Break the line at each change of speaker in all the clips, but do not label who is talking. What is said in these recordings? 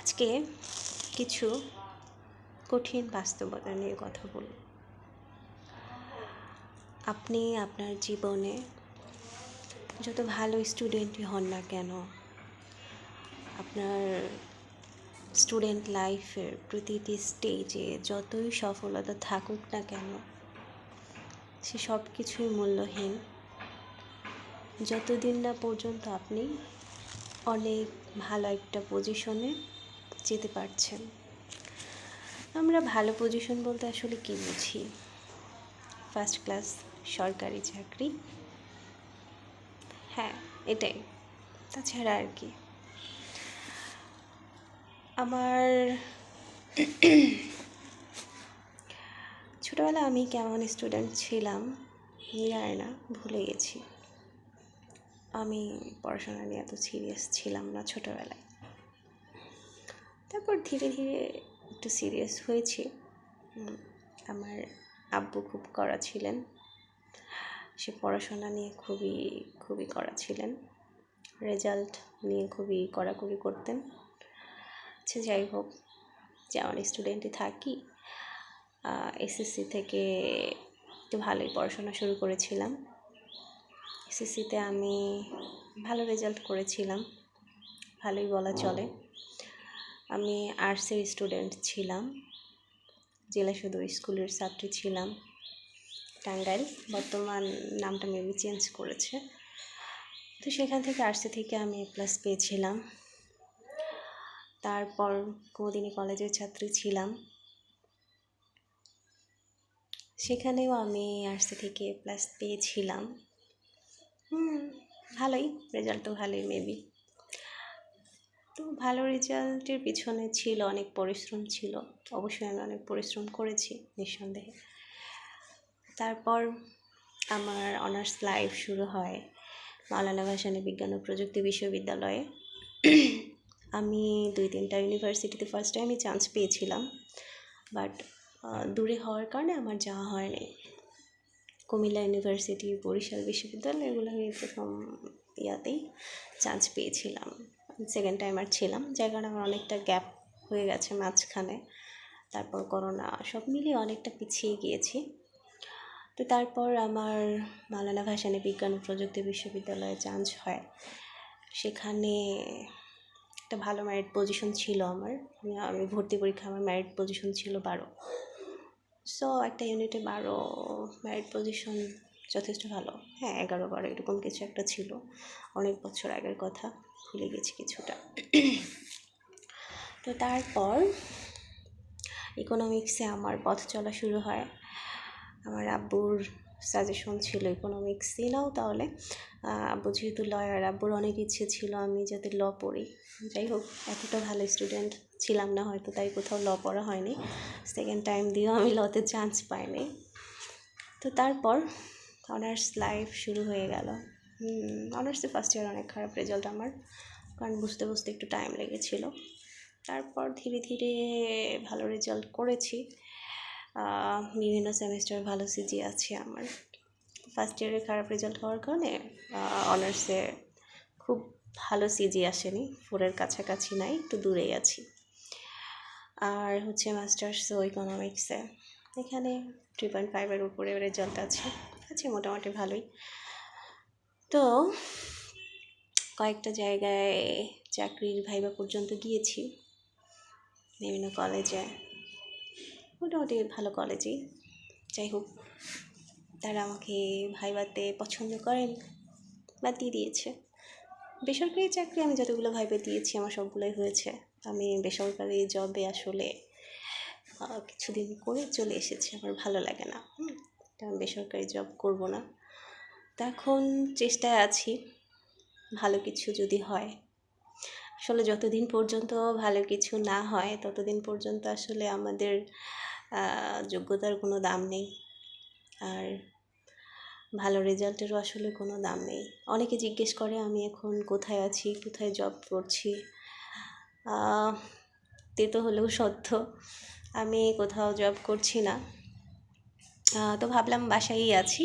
আজকে কিছু কঠিন বাস্তবতা নিয়ে কথা বলব। আপনি আপনার জীবনে যত ভালো স্টুডেন্টই হন না কেন, আপনার স্টুডেন্ট লাইফের প্রতিটি স্টেজে যতই সফলতা থাকুক না কেন, সে সব কিছুই মূল্যহীন যতদিন না পর্যন্ত আপনি অনেক ভালো একটা পজিশনে যেতে পারছেন। আমরা ভালো পজিশন বলতে আসলে কী বুঝি? ফার্স্ট ক্লাস সরকারি চাকরি, হ্যাঁ এটাই, তাছাড়া আর কি। আমার ছোটোবেলায় আমি কেমন স্টুডেন্ট ছিলাম জানি না, ভুলে গেছি। আমি পড়াশোনা নিয়ে এত সিরিয়াস ছিলাম না ছোটোবেলায়। তারপর ধীরে ধীরে একটু সিরিয়াস হয়েছি। আমার আব্বু খুব কড়া ছিলেন, সে পড়াশোনা নিয়ে খুবই কড়া ছিলেন, রেজাল্ট নিয়ে খুবই কড়াকড়ি করতেন। আচ্ছা যাই হোক, যেমন স্টুডেন্টই থাকি, এসএসসি থেকে একটু ভালোই পড়াশোনা শুরু করেছিলাম। এসএসসিতে আমি ভালো রেজাল্ট করেছিলাম, ভালোই বলা চলে। আমি আর্টসের স্টুডেন্ট ছিলাম, জেলা সদর স্কুলের ছাত্রী ছিলাম, টাঙ্গাইল। বর্তমান নামটা মেবি চেঞ্জ করেছে। তো সেখান থেকে আর্টসে থেকে আমি A+ পেয়েছিলাম। তারপর কোদিনী কলেজের ছাত্রী ছিলাম, সেখানেও আমি আর্টসে থেকে A+ পেয়েছিলাম। ভালোই, রেজাল্টও ভালোই মেবি। তো ভালো রেজাল্টের পিছনে ছিল অনেক পরিশ্রম ছিল, অবশ্যই আমি অনেক পরিশ্রম করেছি নিঃসন্দেহে। তারপর আমার অনার্স লাইফ শুরু হয় মাওলানা ভাসানী বিজ্ঞান ও প্রযুক্তি বিশ্ববিদ্যালয়ে। আমি 2-3টা ইউনিভার্সিটিতে ফার্স্ট টাইমই চান্স পেয়েছিলাম, বাট দূরে হওয়ার কারণে আমার যাওয়া হয়নি। কুমিল্লা ইউনিভার্সিটি, বরিশাল বিশ্ববিদ্যালয়, এগুলো আমি প্রথম ইয়াতেই চান্স পেয়েছিলাম। সেকেন্ড টাইম আর ছিলাম, যার কারণে আমার অনেকটা গ্যাপ হয়ে গেছে মাঝখানে। তারপর করোনা, সব মিলিয়ে অনেকটা পিছিয়ে গিয়েছি। তো তারপর আমার মাওলানা ভাসানী বিজ্ঞান ও প্রযুক্তি বিশ্ববিদ্যালয়ে চান্স হয়। সেখানে একটা ভালো মেরিট পজিশন ছিল আমার। আমি ভর্তি পরীক্ষা, আমার মেরিট পজিশন ছিল 12। সো একটা ইউনিটে 12 মেরিট পজিশন যথেষ্ট ভালো। হ্যাঁ, 11-12 এরকম কিছু একটা ছিল, অনেক বছর আগের কথা, ভুলে গেছি কিছুটা। তো তারপর ইকোনমিক্সে আমার পথ চলা শুরু হয়। আমার আব্বুর সাজেশন ছিল ইকোনমিক্সই নাও তাহলে। আব্বু যেহেতু লয়ার, আব্বুর অনেক ইচ্ছে ছিল আমি যাতে ল পড়ি। যাই হোক, এতটা ভালো স্টুডেন্ট ছিলাম না হয়তো, তাই কোথাও ল পড়া হয়নি। সেকেন্ড টাইম দিয়েও আমি লতে চান্স পাইনি। তো তারপর অনার্স লাইফ শুরু হয়ে গেল। অনার্সে ফার্স্ট ইয়ার অনেক খারাপ রেজাল্ট আমার, কারণ বুঝতে বুঝতে একটু টাইম লেগেছিল। তারপর ধীরে ধীরে ভালো রেজাল্ট করেছি, বিভিন্ন সেমিস্টার ভালো সিজি আছে আমার। ফার্স্ট ইয়ারে খারাপ রেজাল্ট হওয়ার কারণে অনার্সে খুব ভালো সিজি আসেনি, 4-এর কাছাকাছি নাই, একটু দূরেই আছি। আর হচ্ছে মাস্টার্সও ইকোনমিক্সে, এখানে 3.5-এর উপরে রেজাল্ট আছে মোটামুটি ভালোই। তো কয়েকটা জায়গায় চাকরির ভাইবা পর্যন্ত গিয়েছি, বিভিন্ন কলেজে, মোটামুটি ভালো কলেজেই। যাই হোক, তারা আমাকে ভাইবাতে পছন্দ করেন বা দিয়ে দিয়েছে। বেসরকারি চাকরি আমি যতগুলো ভাইবা দিয়েছি আমার সবগুলোই হয়েছে। আমি বেসরকারি জবে আসলে কিছুদিন করে চলে এসেছি, আমার ভালো লাগে না, আমি বেসরকারি জব করব না। তো এখন চেষ্টায় আছি, ভালো কিছু যদি হয়। আসলে যতদিন পর্যন্ত ভালো কিছু না হয় ততদিন পর্যন্ত আসলে আমাদের যোগ্যতার কোনো দাম নেই, আর ভালো রেজাল্টেরও আসলে কোনো দাম নেই। অনেকে জিজ্ঞেস করে আমি এখন কোথায় আছি, কোথায় জব করছি। তো হলেও সত্য, আমি কোথাও জব করছি না। তো ভাবলাম বাসায়ই আছি,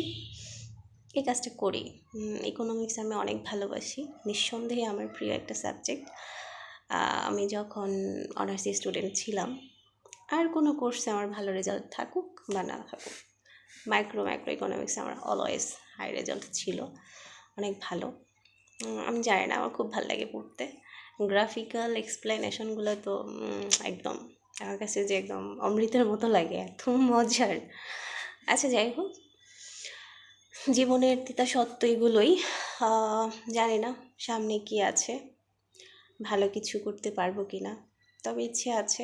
এই কাজটা করি। ইকোনমিক্স আমি অনেক ভালোবাসি, নিঃসন্দেহে আমার প্রিয় একটা সাবজেক্ট। আমি যখন অনার্সি স্টুডেন্ট ছিলাম, আর কোনো কোর্সে আমার ভালো রেজাল্ট থাকুক বা না থাকুক, ম্যাক্রো ইকোনমিক্সে আমার অলওয়েজ হাই রেজাল্ট ছিল, অনেক ভালো। আমি জানি না, আমার খুব ভালো লাগে পড়তে। গ্রাফিক্যাল এক্সপ্লেনেশনগুলো তো একদম আমার কাছে যে একদম অমৃতের মতো লাগে, এত মজার। আচ্ছা, যাই হোক, জীবনের তিতা সত্য এগুলোই। জানি না সামনে কি আছে, ভালো কিছু করতে পারবো কি না, তবে ইচ্ছে আছে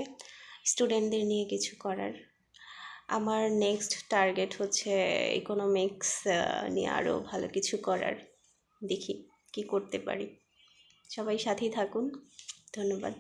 স্টুডেন্টদের নিয়ে কিছু করার। আমার নেক্সট টার্গেট হচ্ছে ইকোনমিক্স নিয়ে আরও ভালো কিছু করার। দেখি কি করতে পারি। সবাই সাথেই থাকুন। ধন্যবাদ।